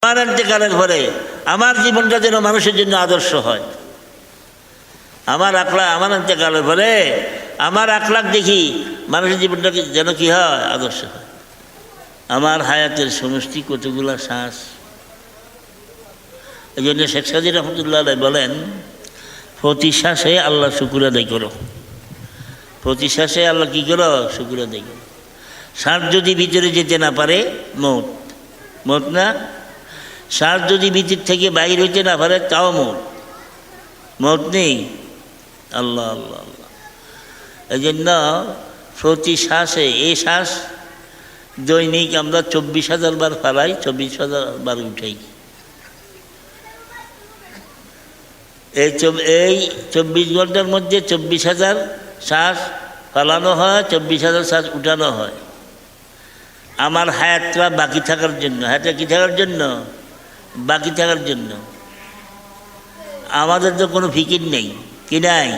আমার ইন্তেকালের পরে আমার জীবনটা যেন মানুষের জন্য আদর্শ হয়। আমার ইন্তেকালের পরে আমার আখলাক দেখি মানুষের জীবনটা যেন কি হয়, আদর্শ হয়। আমার হায়াতের সমষ্টি কতগুলা শ্বাস। এই জন্য শেখ সাদি রহমতুল্লাহ বলেন, প্রতি শ্বাসে আল্লাহ শুকুর আদায় করো। প্রতি শ্বাসে আল্লাহ কী করো? শুকুর আদায় করো। শ্বাস যদি ভিতরে যেতে না পারে, মত না। শ্বাস যদি ভিতর থেকে বাইর হইতে না পারে, তাও মত নেই। আল্লাহ আল্লাহ আল্লাহ। এই জন্য প্রতি শ্বাসে, এই শ্বাস দৈনিক আমরা 24,000 বার ফালাই, 24,000 বার উঠাই। এই 24 ঘন্টার মধ্যে 24,000 শ্বাস ফালানো হয়, 24,000 শ্বাস উঠানো হয়। আমার হায়াতটা বাকি থাকার জন্য। হায়াতটা কী থাকার জন্য? বাকি থাকার জন্য। আমাদের তো কোনো ফিকির নেই, কি নাই?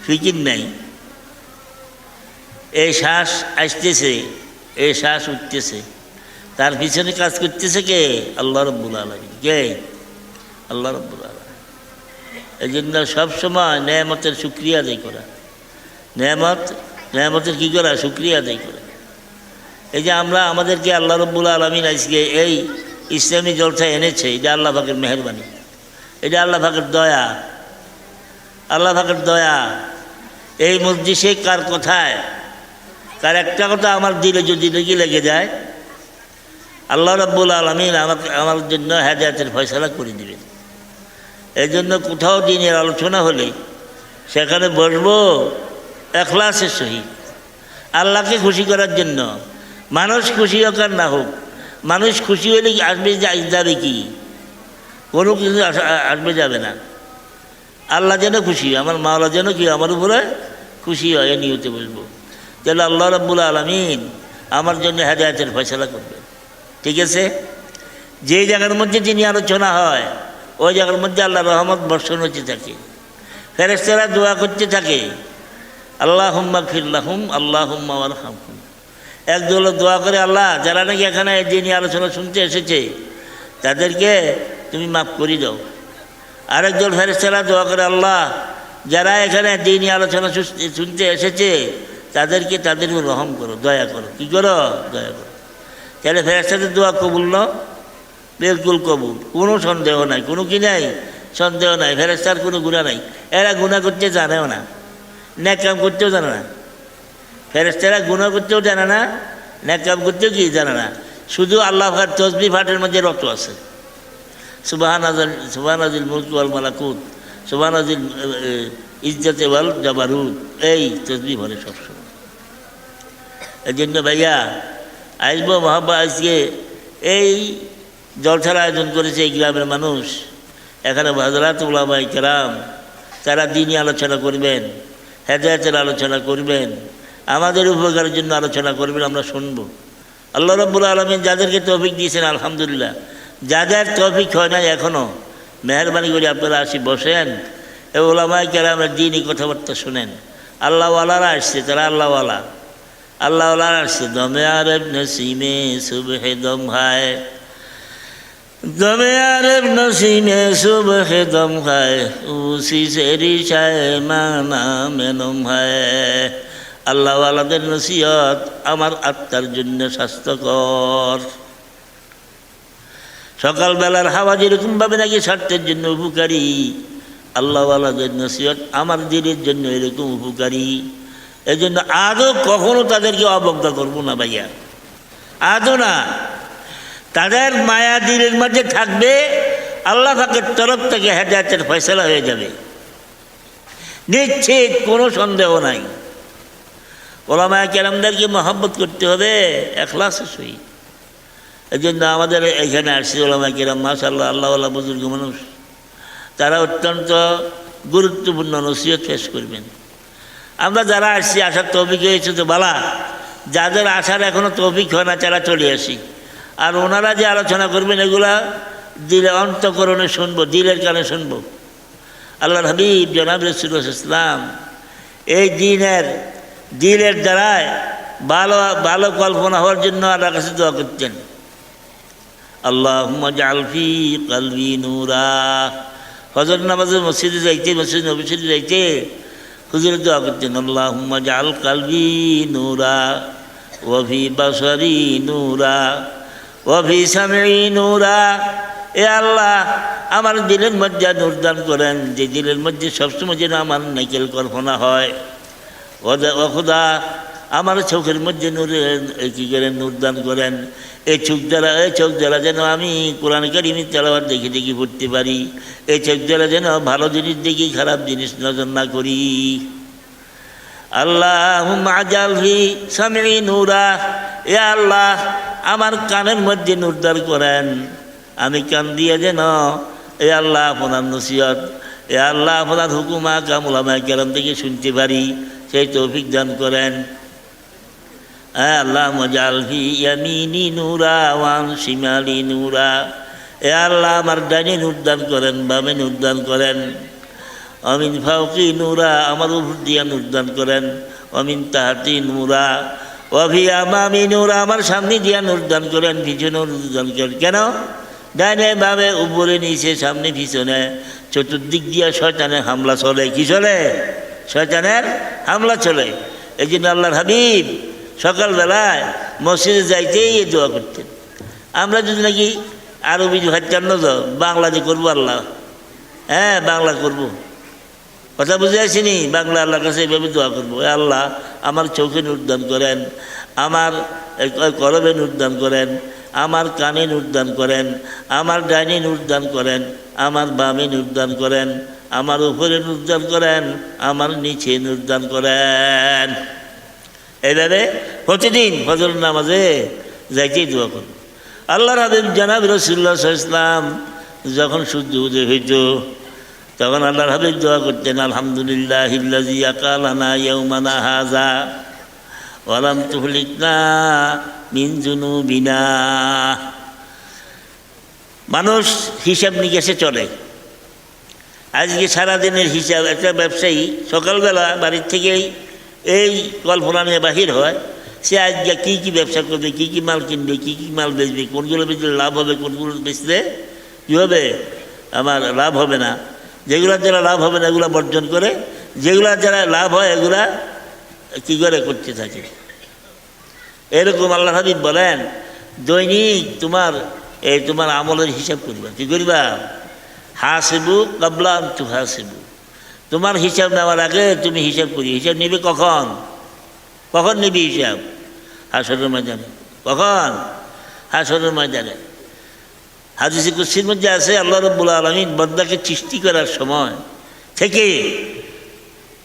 ফিকির নাই। এই শ্বাস আসতেছে, এই শ্বাস উঠতেছে, তার পিছনে কাজ করতেছে কে? আল্লাহ রাব্বুল আলামিন। কে? আল্লাহ রাব্বুল আলামিন। এই জন্য সবসময় নেয়ামতের শুকরিয়া আদায় করা। নেয়ামতের কী করা? শুকরিয়া আদায় করা। এই যে আমাদেরকে আল্লাহ রাব্বুল আলামিন আজকে এই ইসলামী জলসা এনেছে, এটা আল্লাহ পাকের মেহেরবানি, এটা আল্লাহ পাকের দয়া। আল্লাহ পাকের দয়া। এই মজলিসে কার কথায়, কার একটা কথা আমার দিলে যদি লেগে যায়, আল্লাহ রাব্বুল আলামিন আমার জন্য হেদায়েতের ফয়সালা করে দিবেন। এই জন্য কোথাও দিনের আলোচনা হলে সেখানে বসবো ইখলাসের সহিত, আল্লাহকে খুশি করার জন্য। মানুষ খুশি হোক আর না হোক, মানুষ খুশি হলে আসবে যাবে কি? কোনো কিছু আসবে যাবে না। আল্লাহ যেন খুশি, আমার মাওলা যেন কি আমার উপরে খুশি হয়, এ নিয়তে বসবো। তাহলে আল্লাহ রাব্বুল আলামিন আমার জন্য হেদায়েতের ফয়সালা করবেন। ঠিক আছে? যেই জায়গার মধ্যে যিনি আলোচনা হয়, ওই জায়গার মধ্যে আল্লাহ রহমত বর্ষণ হতে থাকে, ফেরেশতারা দোয়া করতে থাকে, আল্লাহুম্মা গফির লাহুম আল্লাহুম্মা ওয়ারহামহুম। একদল দোয়া করে, আল্লাহ যারা নাকি এখানে যিনি আলোচনা শুনতে এসেছে তাদেরকে তুমি মাফ করে দাও। আরেকদল ফেরেশতারা দোয়া করে, আল্লাহ যারা এখানে দিনই আলোচনা শুনতে এসেছে তাদেরকে তাদের রহম করো, দয়া করো। কী করো? দয়া করো। তাহলে ফেরেশতাদের দোয়া কবুল না? বিলকুল কবুল, কোনো সন্দেহ নাই, কোনো কি নাই? সন্দেহ নাই। ফেরেশতার কোনো গুনাহ নাই, এরা গুনাহ করতে জানেও না, নেক কাম করতেও জানে না। ফেরেশতারা গুনাহ করতেও জানে না, নেক কাম করতেও কি জানে না। শুধু আল্লাহ পাকের তসবিহ পাঠের মধ্যে রত আছে। সুবহানাল মুলক ওয়াল মালাকুত, সুবহানাল ইজ্জতে ওয়াল জাবারুত, এই তসবিহ বলে সবসময়। এই জন্য ভাইয়া আসবো মহাব্বা, আজকে এই জলসার আয়োজন করেছে এই গ্রামের মানুষ। এখানে হযরত উলামায়ে কেরাম তারা দ্বীনি আলোচনা করবেন, হেদায়েতের আলোচনা করবেন, আমাদের উপকারের জন্য আলোচনা করবেন, আমরা শুনবো। আল্লাহ রাব্বুল আলামিন যাদেরকে তৌফিক দিয়েছেন আলহামদুলিল্লাহ, যাদের তৌফিক হয় নাই এখনও, মেহরবানি করে আপনারা আসি বসেন, এই উলামায়ে কেরামের দ্বীনি কথাবার্তা শুনেন। আল্লাহওয়ালারা আসছে, তারা আল্লাহওয়ালারা আসছে। দমে আরব নসিমে সুবহে দম হায়, দমে আরব নসিমে সুবহে দম হায়, উসি সে রিশায় মানা মেনম হায়। আল্লাহওয়ালাদের নসিহত আমার আত্মার জন্য স্বাস্থ্যকর। সকালবেলার হাওয়া যেরকমভাবে নাকি স্বার্থের জন্য উপকারী, আল্লাহওয়ালাদের নসিহত আমার দিনের জন্য এরকম উপকারী। এই জন্য আদৌ কখনো তাদেরকে অবজ্ঞা করবো না ভাইয়া, আদৌ না। তাদের মায়া দিলের মধ্যে থাকবে, আল্লাহ পাকের তরফ থেকে হেদায়েতের ফয়সালা হয়ে যাবে নিশ্চিত, কোনো সন্দেহ নাই। উলামায়ে কেরামদেরকে মহব্বত করতে হবে ইখলাসের সহিত। এই জন্য আমাদের এখানে আসছে উলামায়ে কেরাম, মাশাআল্লাহ, আল্লাহওয়ালা বুজুর্গ মানুষ, তারা অত্যন্ত গুরুত্বপূর্ণ নসিহত পেশ করবেন। আমরা যারা আসছি, আসার তৌফিক হয়েছে তো বালা, যাদের আসার এখনও তৌফিক হয় না তারা চলে আসি। আর ওনারা যে আলোচনা করবেন এগুলা দিলে অন্তঃকরণে শুনবো, দিলের কানে শুনবো। আল্লাহর হাবিব জনাব রাসূলুল্লাহ সাল্লাল্লাহু আলাইহি ওয়াসাল্লাম এই দিলের দ্বারায় ভালো ভালো কল্পনা হওয়ার জন্য আল্লাহর কাছে দোয়া করতেন। আল্লাহুম্মা জাআল ফি কলবি নূরা। ফজর নামাজে মসজিদে যাইতে, মসজিদ নববীতে যাইতে হুজুর দোয়া করতেন, আল্লাহুম্মা জাআল কলবি নূরা ওয়া ফি বাসারি নূরা ওয়া ফি সামঈ নূরা। এ আল্লাহ, আমার দিলের মধ্যে নূর দান করেন, যে দিলের মধ্যে সবসময় যেন আমার নাইকেল কল্পনা হয়। ও খোদা, আমার চোখের মধ্যে নূরের কী করেন, নূর দান করেন। এই চোখ দ্বারা যেন আমি কোরআন কারীমের তেলাওয়াত দেখে দেখে পড়তে পারি। এই চোখ দ্বারা যেন ভালো জিনিস দেখি, খারাপ জিনিস নজর না করি। আল্লাহুম্মা আজআল ফি সামঈ নূরা। এ আল্লাহ, আমার কানের মধ্যে নূর দান করেন, আমি কান দিয়ে যেন এ আল্লাহ আপনার নসিহত, এ আল্লাহ আপনার হুকুমা কাম উলামায়ে কেরাম থেকে শুনতে পারি, সেই তৌফিক দান করেন। আল্লাহুম্মা জাআল ফি ইয়ামিনি নূরা ওয়া আন শিমালি নূরা। এ আল্লাহ, আমার ডানে নূর দান করেন, বামে নূর দান করেন। অমিন ফাওকি নূরা, আমার উপর দিয়া নূর দান করেন। অমিন তাহতি নূরা ওয়া ফি আমামি নূরা, আমার সামনে দিয়া নূর দান করেন, পিছনে নূর দান করেন। কেন? ডানে বামে উপরে নিচে সামনে পিছনে চতুর্দিক দিয়া শয়তানের হামলা চলে। কি চলে? শয়তানের হামলা চলে। এই জন্য আল্লাহর হাবিব সকালবেলায় মসজিদে যাইতেই এই দোয়া করতেন। আমরা যদি নাকি আরবি ভাচ্চান্ন বাংলাতে করবো, আল্লাহ হ্যাঁ বাংলা করব, কথা বুঝে আসিনি? বাংলা আল্লাহর কাছে এভাবে দোয়া করবো, আল্লাহ আমার চোখে নূর দান করেন, আমার কলবে নূর দান করেন, আমার কানে নূর দান করেন, আমার ডাইনে নূর দান করেন, আমার বামে নূর দান করেন, আমার উপরে নূর দান করেন, আমার নিচে নূর দান করেন। এইভাবে প্রতিদিন ফজর নামাজে যাইতেই দোয়া করব। আল্লাহর হাবিব জনাব রাসূলুল্লাহ সাল্লাল্লাহু আলাইহি ওয়াসাল্লাম যখন সূর্য উদয় হইত, তখন আল্লাহর হাবিব দোয়া করতেন, আলহামদুলিল্লাহিল্লাযী আকালানা ইয়াওমানা হাযা ওয়া লাম তুহলিকনা মিন যুনুবিনা। মানুষ হিসাব নিকেশে চলে। আজকে সারাদিনের হিসাব, একটা ব্যবসায়ী সকালবেলা বাড়ির থেকেই এই কল্পনা নিয়ে বাহির হয়, সে আজকে কী কী ব্যবসা করবে, কী কী মাল কিনবে, কী কী মাল বেচবে, কোনগুলো বেচলে লাভ হবে, কোনগুলো বেচলে কী হবে আমার লাভ হবে না। যেগুলোর যারা লাভ হবে না এগুলো বর্জন করে, যেগুলোর যারা লাভ হয় এগুলা কী করে করতে থাকে। এরকম আল্লাহ হাবিব বলেন, দৈনিক তোমার আমলের হিসাব করবা। কী করবা? হাসিবু ক্বাবলা আন তুহাসিবু। তোমার হিসাব নেওয়ার আগে তুমি হিসাব করি। হিসাব নিবে কখন? কখন নিবি হিসাব? হাসরের ময়দানে। কখন? হাসরের ময়দানে। হাদিসে কুদসির মধ্যে আছে, আল্লাহ রাব্বুল আলামিন বান্দাকে সৃষ্টি করার সময় থেকে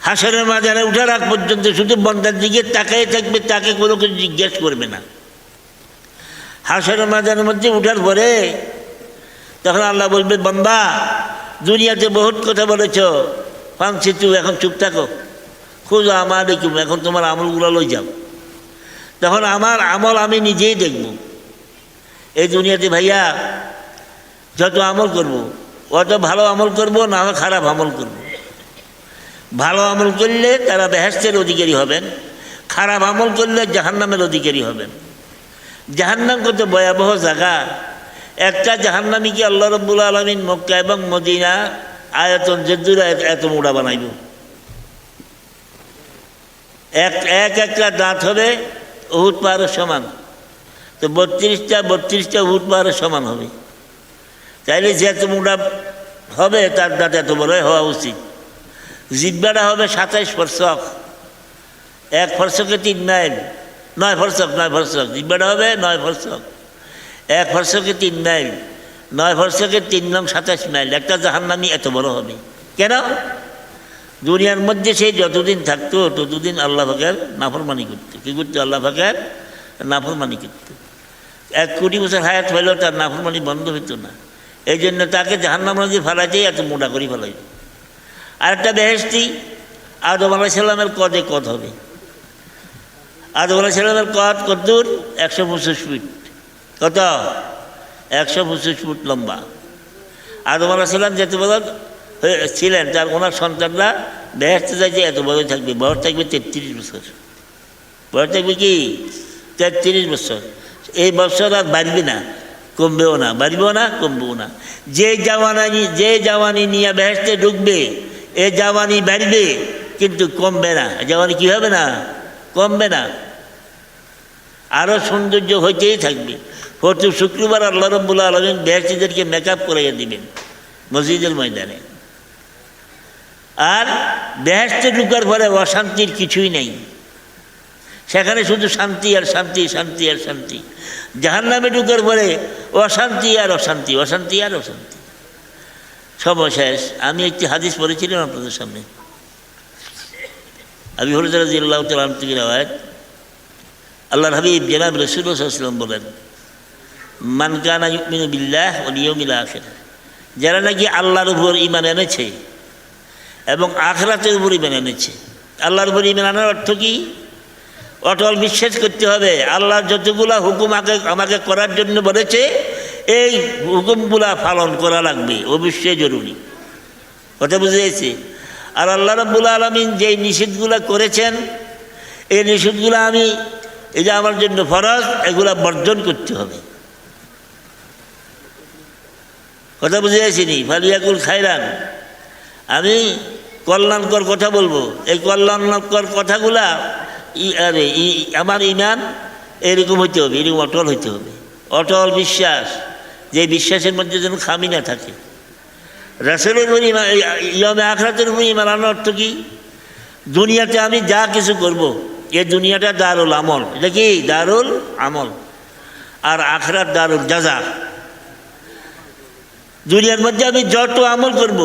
হাসরের ময়দানে উঠার আগ পর্যন্ত শুধু বান্দার দিকে তাকাই থাকবে, তাকে কোনো কিছু জিজ্ঞেস করবে না। হাসরের ময়দানের মধ্যে উঠার পরে তখন আল্লাহ বলবে, বান্দা দুনিয়াতে বহুত কথা বলেছ, ফাংছি তুই এখন চুপ থাকো, খুঁজো আমার দেখুম, এখন তোমার আমলগুলো লই যাও। তখন আমার আমল আমি নিজেই দেখব। এই দুনিয়াতে ভাইয়া যত আমল করব, অত ভালো আমল করব না খারাপ আমল করব। ভালো আমল করলে তারা বেহেশতের অধিকারী হবেন, খারাপ আমল করলে জাহান্নামের অধিকারী হবেন। জাহান্নাম কত ভয়াবহ জায়গা। একটা জাহান্নামীকে আল্লাহ রাব্বুল আলামিন মক্কা এবং মদিনা আয়তন জেদ্দুরা এত মোটা বানাইব। একটা দাঁত হবে উহুদ পাহাড়ের সমান, তো 32টা উহুদ পাহাড়ের সমান হবে। তাইলে যে এত মোটা হবে তার দাঁত এত বড় হওয়া উচিত। জিব্বাটা হবে 27 ফরসক, 1 ফরসকে 3 মাইল, 9 ফরসক। জিব্বাটা হবে 9 ফরসক, 1 ফরসকে 3 মাইল, 9 ফরসকে 3 নং 27 মাইল। একটা জাহান্নামী এত বড় হবে কেন? দুনিয়ার মধ্যে সে যতদিন থাকতো ততদিন আল্লাহ পাকের নাফরমানি করতো। কী করতো? আল্লাহ পাকের নাফরমানি করতো। 1 কোটি বছর হায়াত হইলেও তার নাফরমানি বন্ধ হইতো না। এই জন্য তাকে জাহান্নামের মধ্যে ফেলাইতেই এত মোটা করে ফেলাই। আরেকটা বেহেশতি, আদম আলাইহিস সালামের কদে কদ হবে। আদম আলাইহিস সালামের কদ কদ্দুর? 125 ফিট। কত? 125 ফুট লম্বা। আদম আলাইহিস সালাম যেতে বড় ছিলেন, তার ওনার সন্তানরা বেহেশতে যায় যে এত বড় থাকবে, বয়স থাকবে 33 বছর। বয়স থাকবে কি 33 বছর। এই বছর আর বাড়বে না, কমবেও না, বাড়বেও না, কমবেও না। যে জাওয়ানি নিয়ে বেহেশতে ঢুকবে, এ জাওয়ানি বাড়বে কিন্তু কমবে না। জাওয়ানি কী হবে না? কমবে না, আরও সৌন্দর্য হইতেই থাকবে। প্রতি শুক্রবার আল্লাহ রাব্বুল আলামিন বেহেশতীদেরকে মেকআপ করাইয়া দিবেন মসজিদের ময়দানে। আর বেহেশতে ঢুকার পরে অশান্তির কিছুই নেই, সেখানে শুধু শান্তি আর শান্তি, শান্তি আর শান্তি। জাহান্নামে ঢুকার পরে অশান্তি আর অশান্তি, অশান্তি আর অশান্তি, সময় শেষ। আমি একটি হাদিস পড়েছিলাম আপনাদের সামনে, আবু হুরায়রা রাদিয়াল্লাহু তাআলা আনহু থেকে রওয়ায়াত, আল্লাহর হাবিব জনাব রাসূলুল্লাহ সাল্লাল্লাহু আলাইহি ওয়াসাল্লাম বলেন, মান কানা ইউমিনু বিল্লাহ ওয়াল ইয়াউমিল আখির, যারা নাকি আল্লাহর উপর ঈমান এনেছে এবং আখিরাতের উপর ঈমান এনেছে। আল্লাহর উপর ঈমান আনার অর্থ কি? অটল বিশ্বাস করতে হবে আল্লাহর যতগুলা হুকুম আমাকে করার জন্য বলেছে, এই হুকুমগুলা পালন করা লাগবে, অবশ্যই জরুরি। কথা বুঝে গেছে? আর আল্লাহ রাব্বুল আলামিন যেই নিষেধগুলা করেছেন, এই নিষেধগুলা এই যে আমার জন্য ফরজ, এগুলা বর্জন করতে হবে। কথা বুঝে গেছিনি? ফালিয়াকুল খায়রান, আমি কল্যাণকর কথা বলবো। এই কল্যাণকর কথাগুলা আমার ঈমান এরকম হইতে হবে, এরকম অটল হইতে হবে, অটল বিশ্বাস, যে বিশ্বাসের মধ্যে যেন খামি না থাকে। রাসূলের উপর ইয়াউমে আখিরাতের উপর ঈমান আনার অর্থ কি? দুনিয়াতে আমি যা কিছু করব, এই দুনিয়াটা দারুল আমল, এটা কি? দারুল আমল। আর আখিরাত দারুল জাযা। দুনিয়ার মধ্যে আমি যত আমল করব,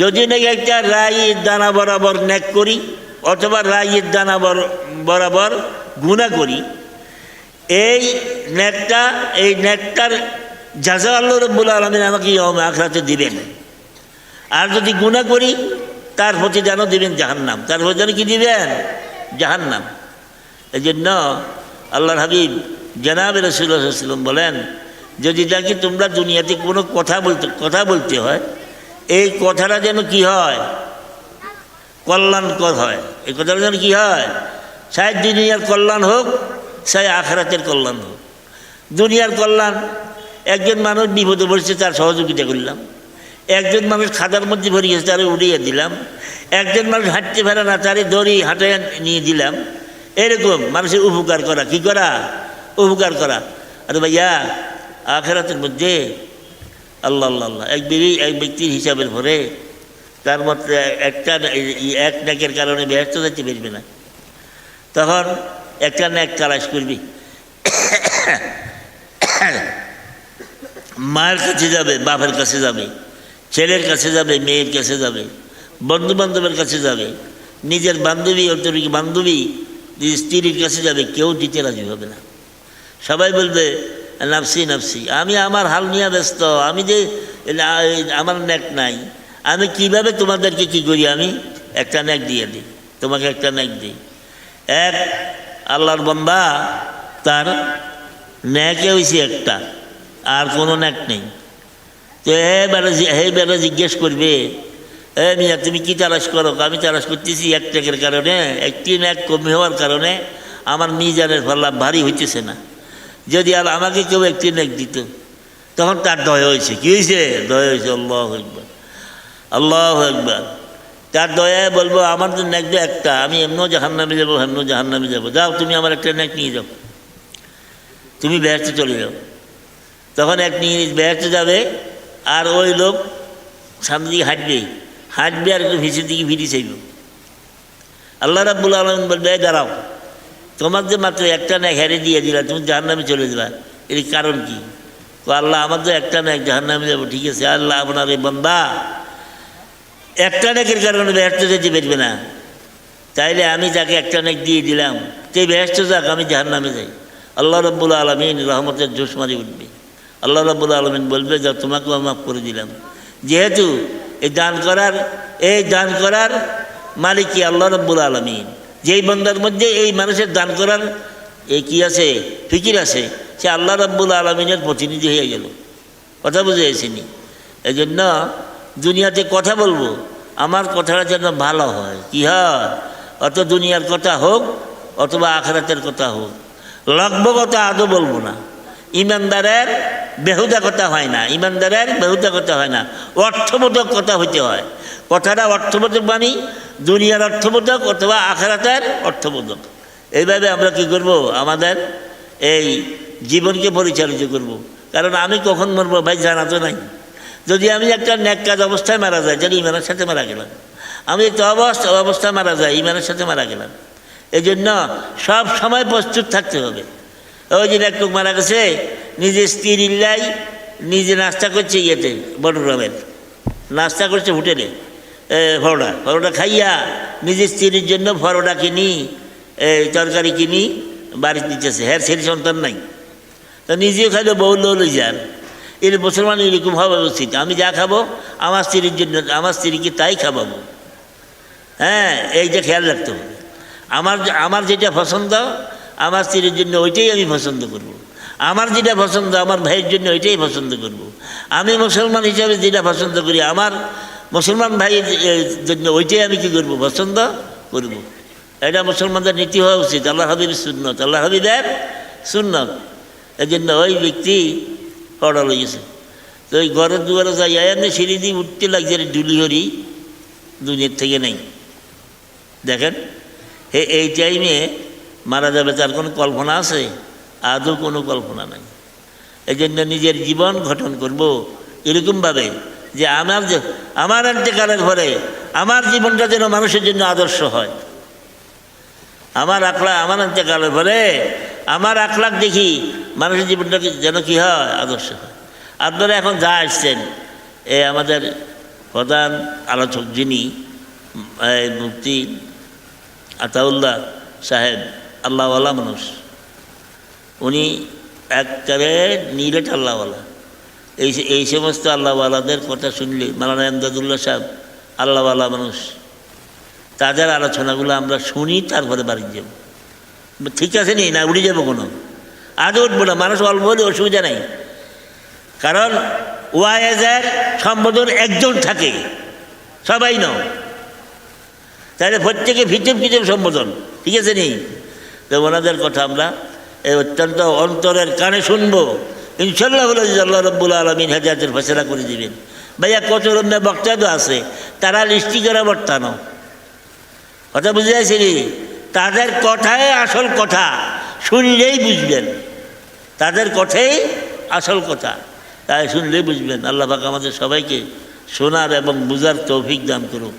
যদি নাকি একটা রাইয়ের দানা বরাবর নেক করি অথবা রাইয়ের দানা বরাবর গুনাহ করি, এই নেকটার জাযা আল্লাহ রাব্বুল আলামিন আমাকে ইয়াউমে আখিরাতে দিবেন। আর যদি গুনাহ করি, তার প্রতিদানও দিবেন জাহান্নাম। তার প্রতিদান কি দিবেন? জাহান্নাম। এই জন্য আল্লাহর হাবিব জনাব রাসূলুল্লাহ সাল্লাল্লাহু আলাইহি ওয়াসাল্লাম বলেন, যদি নাকি তোমরা দুনিয়াতে কোনো কথা বলতে হয়, এই কথাটা যেন কি হয়? কল্যাণকর হয়। এই কথাটা যেন কি হয়? চাই দুনিয়ার কল্যাণ হোক, চাই আখিরাতের কল্যাণ হোক। দুনিয়ার কল্যাণ, একজন মানুষ বিপদে পড়েছে, তার সহযোগিতা করলাম। একজন মানুষ খাদার মধ্যে ভরে গেছে, তারে উড়িয়ে দিলাম। একজন মানুষ হাঁটতে পারে না, তারে দড়ি হাঁটায় নিয়ে দিলাম। এরকম মানুষের উপকার করা, কি করা? উপকার করা। আরে ভাইয়া, আখিরাতের মধ্যে আল্লাহ আল্লাহ আল্লাহ এক ব্যক্তির হিসাবের পরে তার মধ্যে এক নেকের কারণে ব্যস্ত যেতে পারবে না, তখন একটা নেক তালাশ করবি। মায়ের কাছে যাবে, বাপের কাছে যাবে, ছেলের কাছে যাবে, মেয়ের কাছে যাবে, বন্ধু বান্ধবের কাছে যাবে, নিজের বান্ধবী অন্তরিক বান্ধবী স্ত্রীর কাছে যাবে, কেউ দিতে রাজি হবে না। সবাই বলবে নাফসি নাফসি, আমি আমার হাল নিয়ে ব্যস্ত, আমি যে আমার নেক নাই, আমি কিভাবে তোমাদেরকে কি করি? আমি একটা নেক দিয়ে দিই, তোমাকে একটা নেক দিই। এক আল্লাহর বান্দা, তার নেকে হয়েছে একটা, আর কোনো নেক নেই। তো বেটা জিজ্ঞেস করবে, মিয়া তুমি কি তালাশ করো? আমি তালাশ করতেছি এক নেকের কারণে, একটি নেক কমে হওয়ার কারণে আমার মিজানের পাল্লা ভারী হইতেছে না। যদি আর আমাকে কেউ একটি নেক দিত, তখন তার দয়া হয়েছে। কি হয়েছে? দয়া হয়েছে। আল্লাহু আকবার, আল্লাহু আকবার। তার দয়ায় বলবো, আমার তো নেক তো একটা, আমি এমনও জাহান্নামে যাবো, এমনও জাহান্নামে যাবো, যাও তুমি আমার একটা নেক নিয়ে যাও, তুমি বেহেশতে চলে যাও। তখন এক নিয়ে বেহেশতে যাবে, আর ওই লোক সামনে দিকে হাঁটবে আর একটু ভিসের দিকে ভিড়ি চাইব। আল্লাহ রাব্বুল আলামিন বলবে, দাঁড়াও, তোমার যে মাত্র একটা নেক হেরে দিয়ে দিলা, তুমি জাহান্নামে চলে যাবা, এর কারণ কি? আল্লাহ, আমার তো একটা নেক, জাহান্নামে যাবো। ঠিক আছে আল্লাহ, আপনার এই বান্দা একটা নেকের কারণে বেহেশতে যেতে পারবে না, তাইলে আমি যাকে একটা নেক দিয়ে দিলাম, সেই বেহেশতে যাক, আমি জাহান্নামে যাই। আল্লাহ রাব্বুল আলামিন রহমতের জোশ মারি উঠবে। আল্লাহ রাব্বুল আলামিন বলবে, যা তোমাকেও মাফ করে দিলাম। যেহেতু এই দান করার মালিক কি? আল্লাহ রাব্বুল আলামিন। যেই বান্দার মধ্যে এই মানুষের দান করার কি আছে, ফিকির আছে, সে আল্লাহ রাব্বুল আলামিনের প্রতিনিধি হয়ে গেল। কথা বুঝে গেছিনি? এই জন্য দুনিয়াতে কথা বলবো, আমার কথাটা যেন ভালো হয়। কি হয়? অত দুনিয়ার কথা হোক অথবা আখিরাতের কথা হোক, লাগবো কথা আদৌ বলবো না। ইমানদারের বেহুদা কথা হয় না, ইমানদারের বেহুদা কথা হয় না, অর্থবোধক কথা হইতে হয়। কথাটা অর্থবোধক বাণী, দুনিয়ার অর্থবোধক অথবা আখেরাতের অর্থবোধক। এইভাবে আমরা কি করব, আমাদের এই জীবনকে পরিচালিত করব। কারণ আমি কখন মরবো ভাই জানা তো নাই। যদি আমি একটা ন্যাক কাজ অবস্থায় মারা যায়, যদি ইমানের সাথে মারা গেলাম, আমি তো অবস্থায় মারা যায়, ইমানের সাথে মারা গেলাম। এই জন্য সব সময় প্রস্তুত থাকতে হবে। ওই দিন এক লোক মারা গেছে, নিজে স্ত্রীর ইল্লাই নিজে নাস্তা করছে, ইয়েতে বড়রামের নাস্তা করছে হোটেলে, পরোটা খাইয়া নিজের স্ত্রীর জন্য পরোটা কিনি, তরকারি কিনি বাড়িতে দিতেছে। হ্যাঁ, ছেলে সন্তান নাই, তো নিজেও খাইলে বউ লই যান। এর মুসলমান এরকম হওয়া উচিত। আমি যা খাবো আমার স্ত্রীর জন্য, আমার স্ত্রীকে তাই খাওয়াবো। হ্যাঁ, এইটা খেয়াল রাখতে হবে। আমার যেটা পছন্দ আমার স্ত্রীর জন্য ওইটাই আমি পছন্দ করব। আমার যেটা পছন্দ আমার ভাইয়ের জন্য ওইটাই পছন্দ করব। আমি মুসলমান হিসাবে যেটা পছন্দ করি আমার মুসলমান ভাইয়ের জন্য ওইটাই আমি কী করবো, পছন্দ করব। এটা মুসলমানদের নীতি হওয়া উচিত, আল্লাহ হাবিবের সুন্নত, আল্লাহ হাবিবের সুন্নত। এই জন্য ওই ব্যক্তি পড়া লেগেছে। তো ওই ঘরের দুয়ারে যাই এমনি সিঁড়ি দিয়ে উঠতে লাগছে, ডুলি হরি দুনিয়ার থেকে নেই। দেখেন, এই টাইমে মারা যাবে, তার কোনো কল্পনা আছে? আদৌ কোনো কল্পনা নাই। এই জন্য নিজের জীবন গঠন করব এরকমভাবে যে আমার ইন্তেকালের পরে আমার জীবনটা যেন মানুষের জন্য আদর্শ হয়। আমার ইন্তেকালের পরে আমার আখলাক দেখি মানুষের জীবনটা যেন কী হয়, আদর্শ হয়। আপনারা এখন যা আসছেন, আমাদের প্রধান আলোচক যিনি মুফতি আতাউল্লাহ সাহেব, আল্লাহওয়ালা মানুষ, উনি একবারে নিরেট আল্লাহওয়ালা। এই সমস্ত আল্লাহওয়ালাদের কথা শুনলে, মাওলানা এমদাদুল্লাহ সাহেব আল্লাহওয়ালা মানুষ, তাদের আলোচনাগুলো আমরা শুনি, তারপরে বাড়ি যাব। ঠিক আছে নি না উড়ে যাবো কোনো, আজও উঠবো না। মানুষ অল্প হলে অসুবিধা নাই, কারণ ওয়াইজের সম্বোধন একজন থাকে, সবাই ন, তাহলে প্রত্যেকে ভিতর সম্বোধন, ঠিক আছে নি। তো ওনাদের কথা আমরা এই অত্যন্ত অন্তরের কানে শুনবো। ইনশাল্লাহ বলে যে আল্লাহ রব্বুল আলমিন হেদায়েতের ফয়সালা করে দিবেন। ভাইয়া কত রম্যা বক্তা তো আছে, তারা লিস্টি করা বর্তানো কথা বুঝে যাচ্ছিলি, তাদের কথাই আসল কথা, শুনলেই বুঝবেন, তাদের কথাই আসল কথা, তাই শুনলেই বুঝবেন। আল্লাহ পাক আমাদের সবাইকে শোনার এবং বুঝার তৌফিক দান করুক।